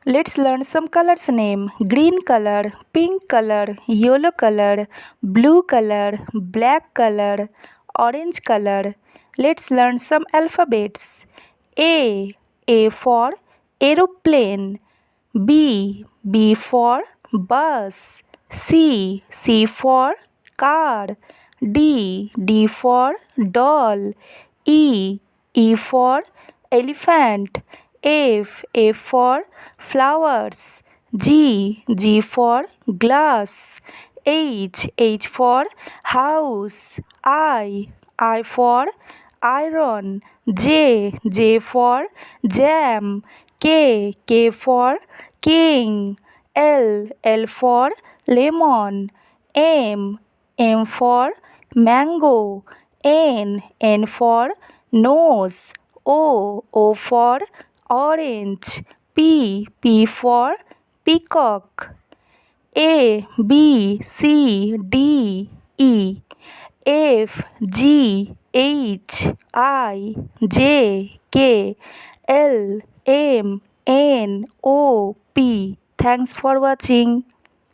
Let's learn some colors name. Green color, pink color, yellow color, blue color, black color, orange color. Let's learn some alphabets. A for aeroplane. B for bus. C for car. D for doll. E for elephant. F for flowers. G for glass. H for house. I for iron. J for jam. K for king. L for lemon. M for mango. N for nose. O for orange. P for peacock. A B C D E F G H I J K L M N O P. Thanks for watching.